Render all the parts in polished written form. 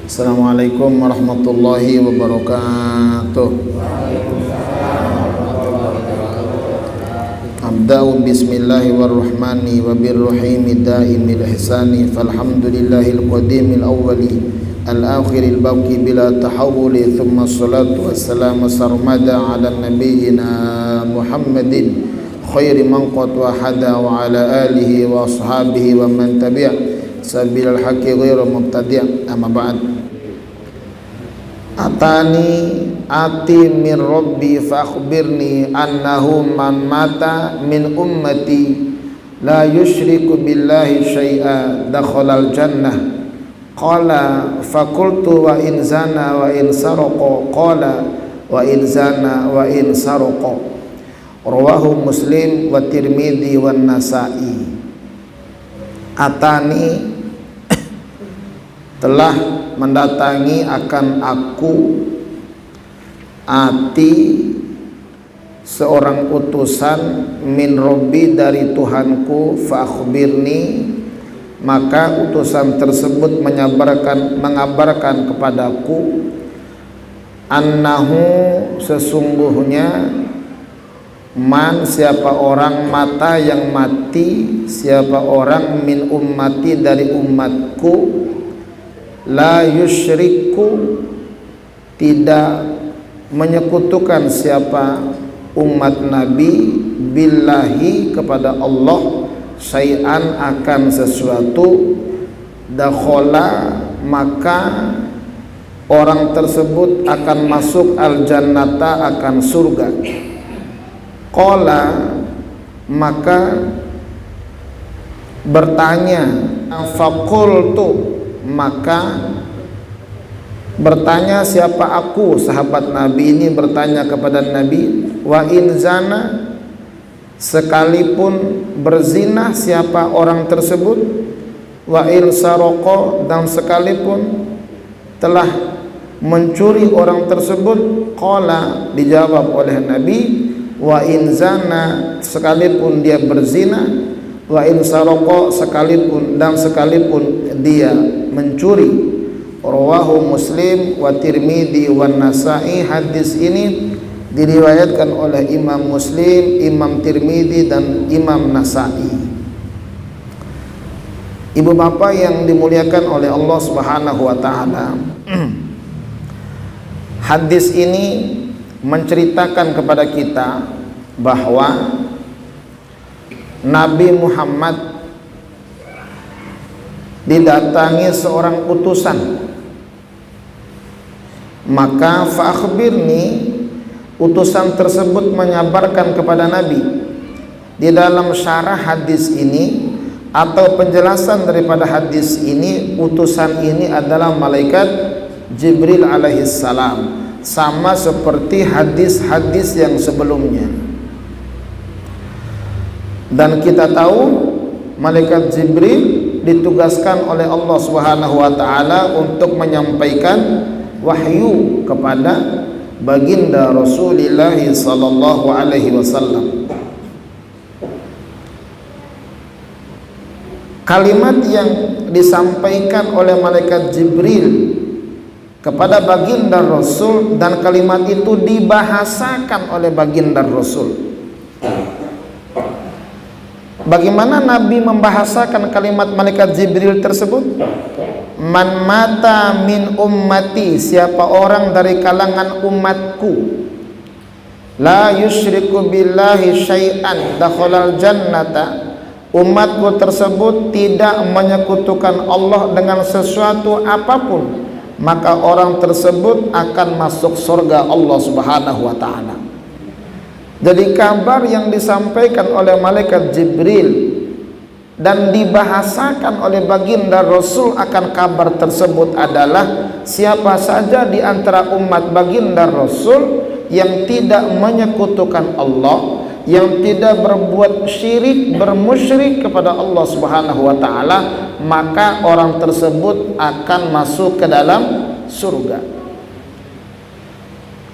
Assalamualaikum warahmatullahi wabarakatuh. Abda'u bismillahirrahmani wabirrahimi daimil ihsani falhamdulillahil qadimil awwali al-akhiril baqi bila tahawuli thumma salatu wassalamu sarmada ala nabiyyina Muhammadin khairi man qad wahada wa ala alihi wa ashabihi wa man tabi'a sabilal haqqi ghairu mubtadi'. Amma ba'd. Atani ati min rabbi fa akhbirni annahu man mata min ummati la yushriku billahi syai'a dakhalal jannah. Qala fa qultu wa in zana wa in saraqa. Qala wa in zana wa in saraqa. Rawahu Muslim wa Tirmidzi wa Nasa'i. Atani telah mendatangi akan aku ati seorang utusan min Rabbi dari Tuhanku fa akhbirni, maka utusan tersebut mengabarkan kepadaku annahu sesungguhnya man siapa orang mata yang mati siapa orang min ummati dari umatku la yusyriku tidak menyekutukan siapa umat Nabi billahi kepada Allah syai'an akan sesuatu dakhala maka orang tersebut akan masuk al-jannata akan surga. Qala maka bertanya faqultu maka bertanya siapa aku, sahabat Nabi ini bertanya kepada Nabi, wa in zana sekalipun berzina siapa orang tersebut, wa in saraqa dan sekalipun telah mencuri orang tersebut. Qala dijawab oleh Nabi, wa in zana sekalipun dia berzina, wa in saraqa sekalipun dia mencuri. Rawahu Muslim wa Tirmidzi wa Nasa'i. Hadis ini diriwayatkan oleh Imam Muslim, Imam Tirmidzi dan Imam Nasa'i. Ibu bapak yang dimuliakan oleh Allah Subhanahu wa taala. Hadis ini menceritakan kepada kita bahwa Nabi Muhammad didatangi seorang utusan, maka fa akhbirni, utusan tersebut menyabarkan kepada Nabi. Di dalam syarah hadis ini atau penjelasan daripada hadis ini, utusan ini adalah malaikat Jibril alaihissalam, sama seperti hadis-hadis yang sebelumnya. Dan kita tahu malaikat Jibril ditugaskan oleh Allah Subhanahu wa taala untuk menyampaikan wahyu kepada baginda Rasulullah sallallahu alaihi wasallam. Kalimat yang disampaikan oleh malaikat Jibril kepada baginda Rasul dan kalimat itu dibahasakan oleh baginda Rasul. Bagaimana Nabi membahasakan kalimat malaikat Jibril tersebut? Man mata min ummati, siapa orang dari kalangan umatku, la yusyriku billahi syai'an dakhalal jannata, umatku tersebut tidak menyekutukan Allah dengan sesuatu apapun, maka orang tersebut akan masuk surga Allah Subhanahu wa taala. Jadi kabar yang disampaikan oleh malaikat Jibril dan dibahasakan oleh baginda Rasul akan kabar tersebut adalah siapa saja di antara umat baginda Rasul yang tidak menyekutukan Allah, yang tidak berbuat syirik, bermusyrik kepada Allah Subhanahu wa taala, maka orang tersebut akan masuk ke dalam surga.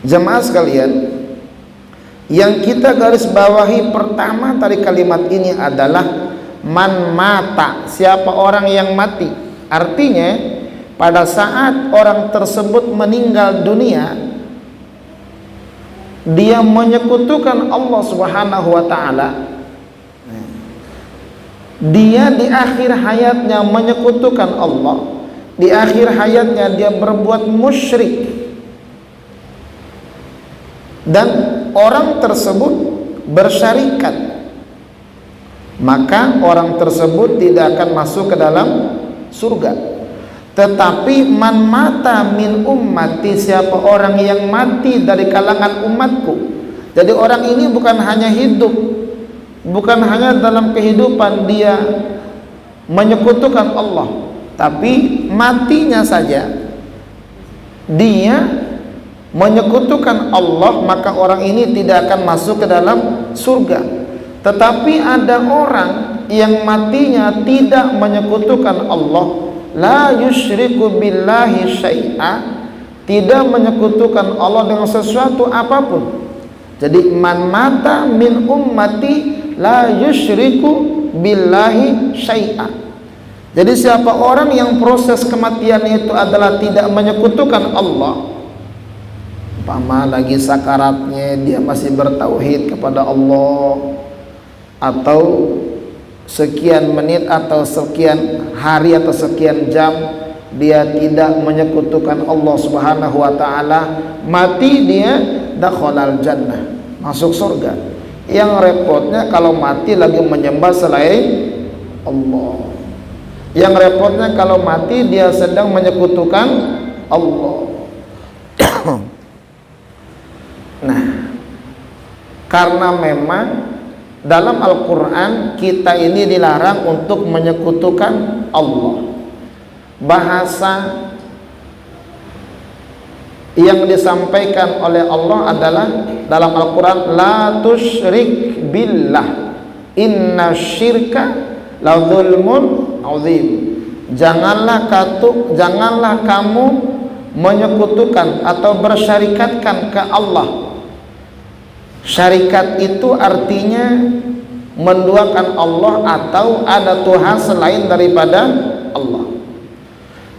Jemaah sekalian, yang kita garis bawahi pertama dari kalimat ini adalah man mata, siapa orang yang mati. Artinya pada saat orang tersebut meninggal dunia, dia menyekutukan Allah Subhanahu wa taala. Dia di akhir hayatnya menyekutukan Allah, di akhir hayatnya dia berbuat musyrik, dan orang tersebut bersyarikat, maka orang tersebut tidak akan masuk ke dalam surga. Tetapi man mata min ummati, siapa orang yang mati dari kalangan umatku. Jadi orang ini bukan hanya hidup, bukan hanya dalam kehidupan dia menyekutukan Allah, tapi matinya saja dia menyekutukan Allah, maka orang ini tidak akan masuk ke dalam surga. Tetapi ada orang yang matinya tidak menyekutukan Allah, la yusyriku billahi syai'a, tidak menyekutukan Allah dengan sesuatu apapun. Jadi man mata min ummati la yusyriku billahi syai'a. Jadi siapa orang yang proses kematian itu adalah tidak menyekutukan Allah, umpama lagi sakaratnya dia masih bertauhid kepada Allah, atau sekian menit atau sekian hari atau sekian jam dia tidak menyekutukan Allah Subhanahu wa taala, mati dia dakhalal jannah, masuk surga. Yang repotnya kalau mati lagi menyembah selain Allah. Yang repotnya kalau mati dia sedang menyekutukan Allah. Nah, karena memang dalam Al-Quran kita ini dilarang untuk menyekutukan Allah. Bahasa yang disampaikan oleh Allah adalah dalam Al-Quran, la tusyrik billah inna syirka la zulmun azim. Janganlah kamu menyekutukan atau bersyarikatkan ke Allah. Syarikat itu artinya menduakan Allah atau ada Tuhan selain daripada Allah.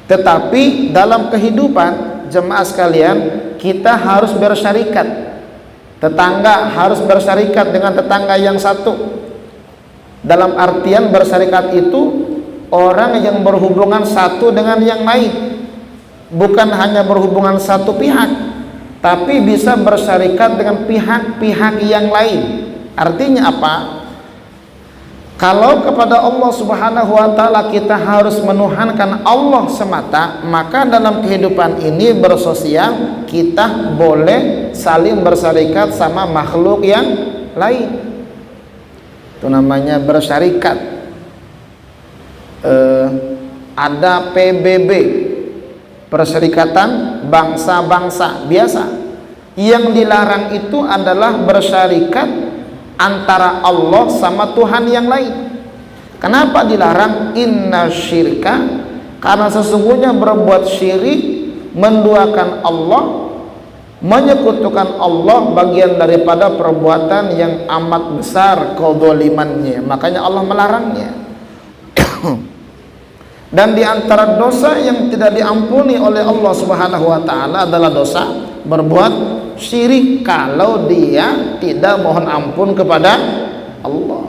Tetapi dalam kehidupan jemaah sekalian, kita harus bersyarikat. Tetangga harus bersyarikat dengan tetangga yang satu. Dalam artian bersyarikat itu orang yang berhubungan satu dengan yang lain, bukan hanya berhubungan satu pihak, tapi bisa bersyarikat dengan pihak-pihak yang lain. Artinya apa? Kalau kepada Allah Subhanahu wa taala kita harus menuhankan Allah semata, maka dalam kehidupan ini bersosial kita boleh saling bersyarikat sama makhluk yang lain. Itu namanya bersyarikat. Ada PBB, Perserikatan Bangsa-Bangsa biasa. Yang dilarang itu adalah bersyarikat antara Allah sama Tuhan yang lain. Kenapa dilarang? Inna syirka, karena sesungguhnya berbuat syirik, menduakan Allah, menyekutukan Allah bagian daripada perbuatan yang amat besar kezalimannya. Makanya Allah melarangnya. Dan di antara dosa yang tidak diampuni oleh Allah Subhanahu wa taala adalah dosa berbuat syirik kalau dia tidak mohon ampun kepada Allah.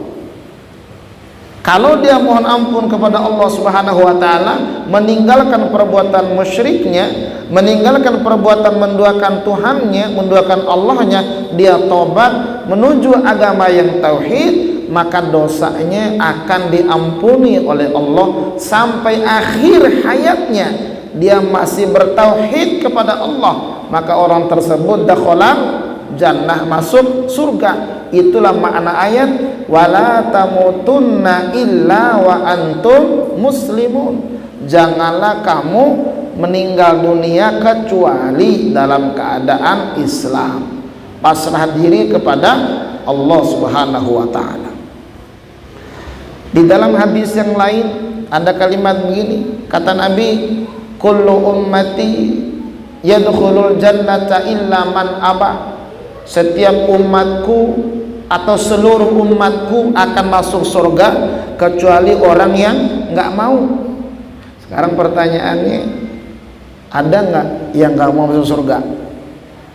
Kalau dia mohon ampun kepada Allah Subhanahu wa taala, meninggalkan perbuatan musyriknya, meninggalkan perbuatan menduakan Tuhannya, menduakan Allahnya, dia tobat menuju agama yang tauhid, maka dosanya akan diampuni oleh Allah sampai akhir hayatnya. Dia masih bertauhid kepada Allah, maka orang tersebut dakhalal jannah, masuk surga. Itulah makna ayat wala tamutunna illa wa antum muslimun. Janganlah kamu meninggal dunia kecuali dalam keadaan Islam, pasrah diri kepada Allah Subhanahu wa taala. Di dalam hadis yang lain ada kalimat begini, kata Nabi, kullu ummati yadkhulul jannata illa man aba. Setiap umatku atau seluruh umatku akan masuk surga kecuali orang yang nggak mau. Sekarang pertanyaannya, Ada nggak yang nggak mau masuk surga?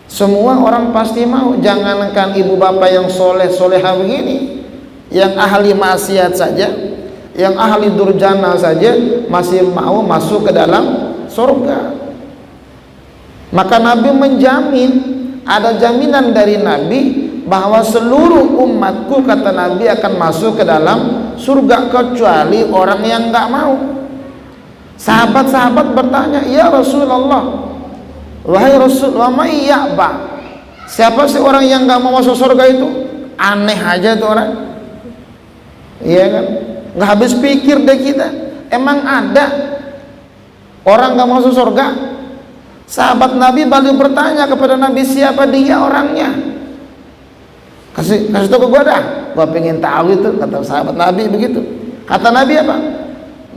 Semua orang pasti mau. Jangankan ibu bapak yang soleh soleha begini, yang ahli maksiat saja, yang ahli durjana saja masih mau masuk ke dalam surga. Maka Nabi menjamin, ada jaminan dari Nabi bahwa seluruh umatku, kata Nabi, akan masuk ke dalam surga kecuali orang yang nggak mau. Sahabat-sahabat bertanya, ya Rasulullah, wahai Rasul, wa may ya'ba, siapa sih orang yang nggak mau masuk surga itu? Aneh aja tuh orang, iya kan? Nggak habis pikir deh kita. Emang ada orang nggak mau masuk surga? Sahabat Nabi balik bertanya kepada Nabi, siapa dia orangnya? Kasih tahu ke gua dah, gua pengen tahu itu, kata sahabat Nabi begitu. Kata Nabi apa?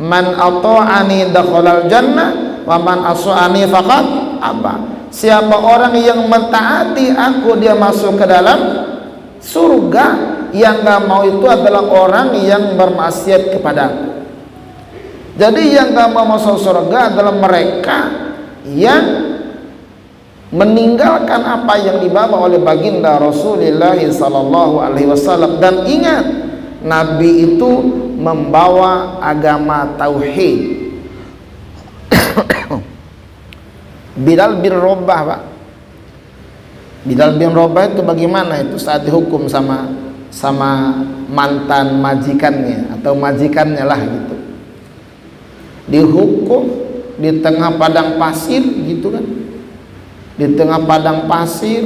Man ata'ani dakhalal jannah wa man asa'ani faqad aba. Siapa orang yang mentaati aku, dia masuk ke dalam surga. Yang nggak mau itu adalah orang yang bermaksiat kepadaku. Jadi yang nggak mau masuk surga adalah mereka yang meninggalkan apa yang dibawa oleh baginda Rasulullah sallallahu alaihi wasallam. Dan ingat, Nabi itu membawa agama tauhid. Bilal bin Rabah, Pak. Bilal bin Rabah itu bagaimana itu saat dihukum sama mantan majikannya atau majikannya lah gitu. Dihukum di tengah padang pasir gitu kan. Di tengah padang pasir,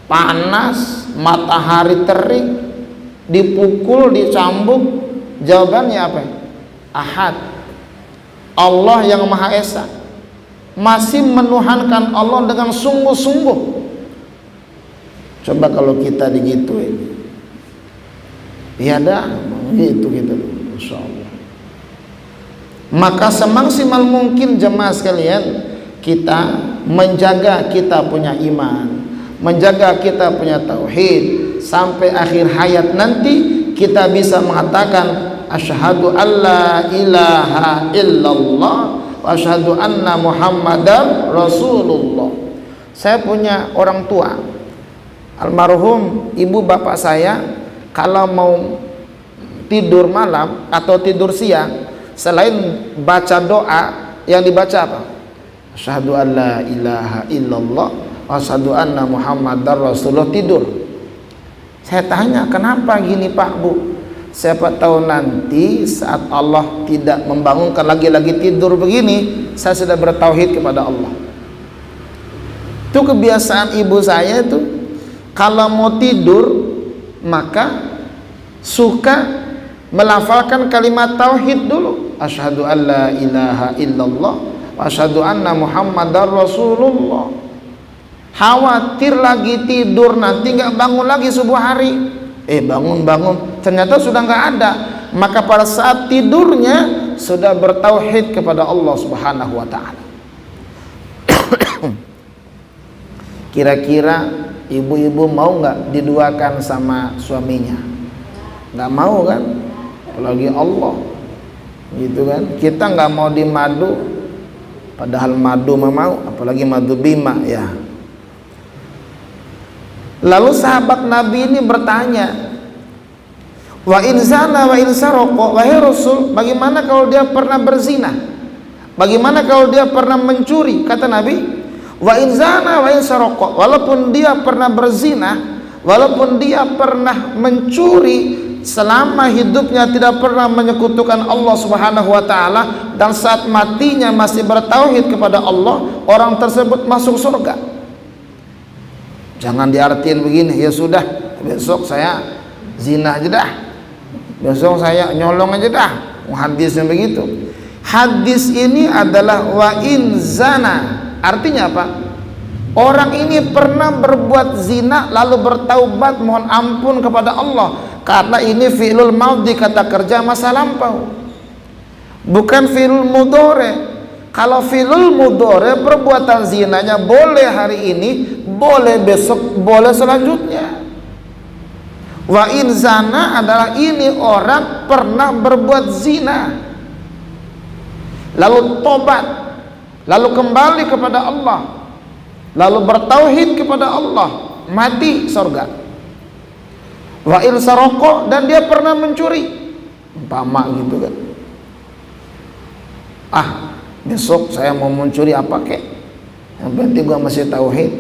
panas, matahari terik, dipukul, dicambuk. Jawabannya apa? Ahad, Allah yang Maha Esa. Masih menuhankan Allah dengan sungguh-sungguh. Coba kalau kita digituin, ya dah gitu Masya Allah. Maka semaksimal mungkin jemaah sekalian, kita menjaga kita punya iman, menjaga kita punya tauhid, sampai akhir hayat nanti kita bisa mengatakan asyhadu alla ilaha illallah wa asyhadu anna muhammadar rasulullah. Saya punya orang tua, almarhum ibu bapak saya, kalau mau tidur malam atau tidur siang, selain baca doa, yang dibaca apa? Asyhadu an la ilaha illallah wa asyhadu anna muhammadar rasulullah. Tidur. Saya tanya, kenapa gini Pak Bu? Siapa tahu nanti saat Allah tidak membangunkan lagi tidur begini, saya sudah bertauhid kepada Allah. Itu kebiasaan ibu saya itu, kalau mau tidur maka suka melafalkan kalimat tauhid dulu. Asyhadu an la ilaha illallah wa asyhadu anna muhammadar rasulullah. Khawatir lagi tidur nanti nggak bangun lagi subuh hari. Bangun ternyata sudah nggak ada. Maka pada saat tidurnya sudah bertauhid kepada Allah Subhanahu wa taala. Kira-kira ibu-ibu mau nggak diduakan sama suaminya? Nggak mau kan? Apalagi Allah, gitu kan? Kita nggak mau dimadu, padahal madu mau, apalagi madu bima ya. Lalu sahabat Nabi ini bertanya, wa in zana wa in sarqa, wahai Rasul, bagaimana kalau dia pernah berzina? Bagaimana kalau dia pernah mencuri? Kata Nabi, wa in zana wa in sarqa, walaupun dia pernah berzina, walaupun dia pernah mencuri, selama hidupnya tidak pernah menyekutukan Allah Subhanahu wa taala, dan saat matinya masih bertauhid kepada Allah, orang tersebut masuk surga. Jangan diartiin begini, ya sudah besok saya zina aja dah, besok saya nyolong aja dah. Hadisnya begitu. Hadis ini adalah wa in zana, artinya apa? Orang ini pernah berbuat zina lalu bertaubat mohon ampun kepada Allah, karena ini fi'lul maudhi, kata kerja masa lampau, bukan fi'lul mudhari. Kalau fi'lul mudhari, perbuatan zinanya boleh hari ini, boleh besok, boleh selanjutnya. Wa in zana adalah ini orang pernah berbuat zina lalu tobat, lalu kembali kepada Allah, lalu bertauhid kepada Allah, mati surga. Wa il saroko, dan dia pernah mencuri, umpama gitu kan, besok saya mau mencuri apa kek, yang penting gua masih tauhid.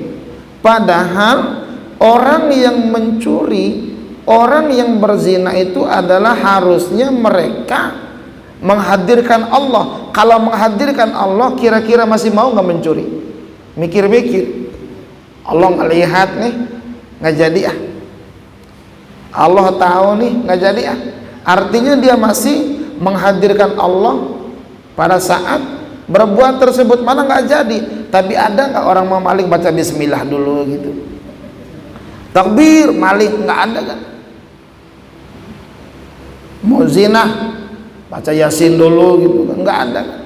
Padahal orang yang mencuri, orang yang berzina itu adalah harusnya mereka menghadirkan Allah. Kalau menghadirkan Allah, kira-kira masih mau nggak mencuri? Mikir-mikir, Allah ngelihat nih, nggak jadi Allah tahu nih, nggak jadi Artinya dia masih menghadirkan Allah pada saat berbuat tersebut. Mana nggak jadi. Tapi ada nggak orang mau maling baca bismillah dulu gitu? Takbir maling, nggak ada kan? Mau zina baca yasin dulu gitu kan? Nggak ada kan?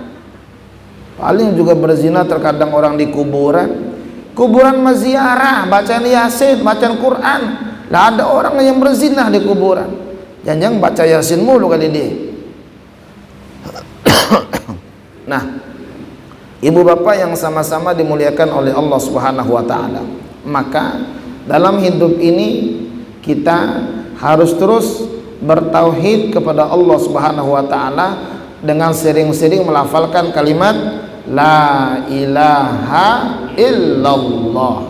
Paling juga berzina terkadang orang di kuburan maziarah, bacaan yasin, bacaan Quran. Lah ada orang yang berzina di kuburan, jangan baca yasin mulu kali dia. Nah, ibu bapak yang sama-sama dimuliakan oleh Allah Subhanahu wa taala, maka dalam hidup ini kita harus terus bertauhid kepada Allah Subhanahu wa taala dengan sering-sering melafalkan kalimat la ilaha illallah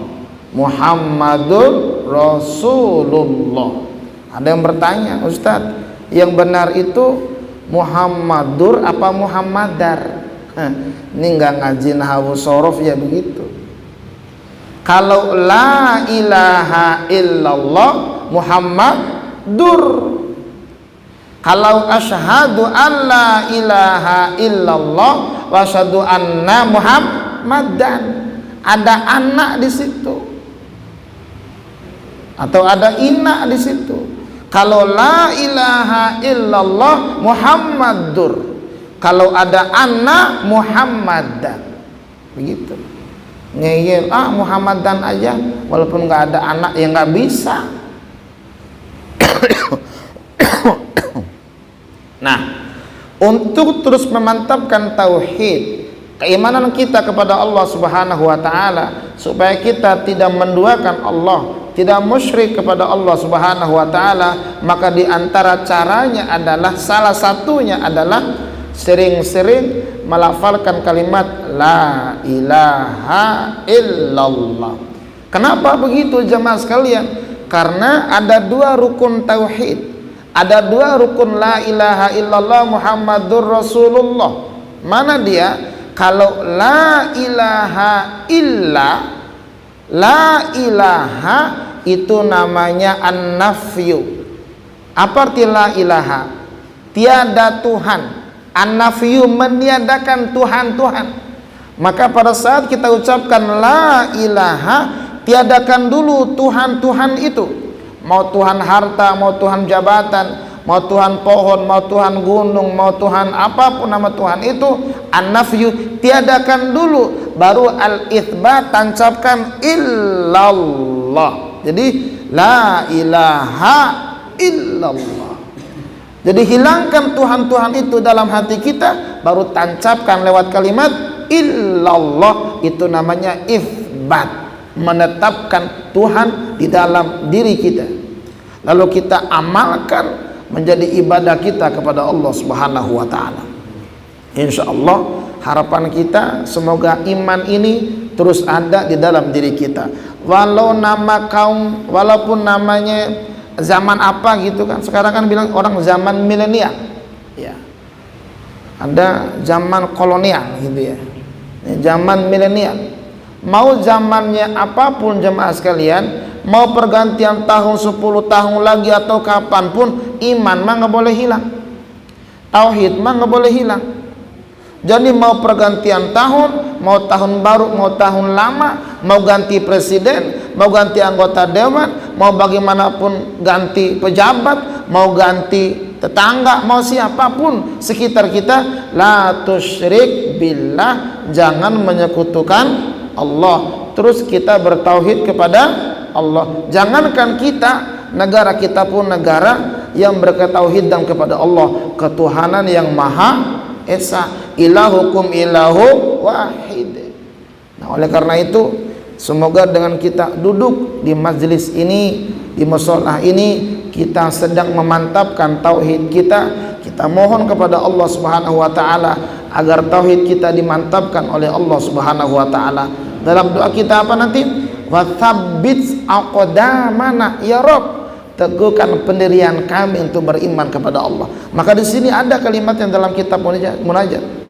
Muhammadur Rasulullah. Ada yang bertanya, Ustadz, yang benar itu Muhammadur apa Muhammadar? Ini nggak ngaji nahwu sorof ya begitu. Kalau la ilaha illallah Muhammadur, kalau asyhadu an la ilaha illallah wa asyhadu anna Muhammadan, ada anak di situ atau ada inna di situ. Kalau la ilaha illallah Muhammadur, kalau ada anak Muhammadan, begitu. Ngeyel Muhammadan aja walaupun nggak ada anak, ya nggak bisa. Nah, untuk terus memantapkan tauhid, keimanan kita kepada Allah Subhanahu wa taala, supaya kita tidak menduakan Allah, tidak musyrik kepada Allah Subhanahu wa taala, maka di antara caranya adalah, salah satunya adalah sering-sering melafalkan kalimat la ilaha illallah. Kenapa begitu jemaah sekalian? Karena ada dua rukun tauhid. Ada dua rukun la ilaha illallah Muhammadur Rasulullah. Mana dia? Kalau la ilaha illa, la ilaha itu namanya an-nafyu. Apa arti la ilaha? Tiada Tuhan. An-nafyu meniadakan Tuhan-Tuhan. Maka pada saat kita ucapkan la ilaha, tiadakan dulu Tuhan-Tuhan itu. Mau Tuhan harta, mau Tuhan jabatan, mau Tuhan pohon, mau Tuhan gunung, mau Tuhan apapun nama Tuhan itu, an-nafyu, tiadakan dulu, baru al-itsbat, tancapkan illallah. Jadi la ilaha illallah. Jadi hilangkan Tuhan-Tuhan itu dalam hati kita, baru tancapkan lewat kalimat illallah. Itu namanya itsbat, menetapkan Tuhan di dalam diri kita, lalu kita amalkan menjadi ibadah kita kepada Allah Subhanahu wa taala. Insyaallah harapan kita semoga iman ini terus ada di dalam diri kita. Walau nama kaum, walaupun namanya zaman apa gitu kan. Sekarang kan bilang orang zaman milenial. Ya. Ada zaman kolonial gitu ya. Zaman milenial. Mau zamannya apapun jemaah sekalian, mau pergantian tahun 10 tahun lagi atau kapanpun, iman mah nggak boleh hilang, tauhid mah nggak boleh hilang. Jadi mau pergantian tahun, mau tahun baru, mau tahun lama, mau ganti presiden, mau ganti anggota dewan, mau bagaimanapun ganti pejabat, mau ganti tetangga, mau siapapun sekitar kita, la tusyrik billah, jangan menyekutukan Allah. Terus kita bertauhid kepada Allah. Jangankan kita, negara kita pun negara yang bertauhid dan kepada Allah, ketuhanan yang maha esa, ilahukum ilahu wahid. Nah, oleh karena itu semoga dengan kita duduk di majelis ini, di musholah ini, kita sedang memantapkan tauhid kita. Kita mohon kepada Allah Subhanahu wa taala agar tauhid kita dimantapkan oleh Allah Subhanahu wa taala. Dalam doa kita apa nanti? Wa tsabbit aqdamana ya Rabb. Teguhkan pendirian kami untuk beriman kepada Allah. Maka di sini ada kalimat yang dalam kitab munajat.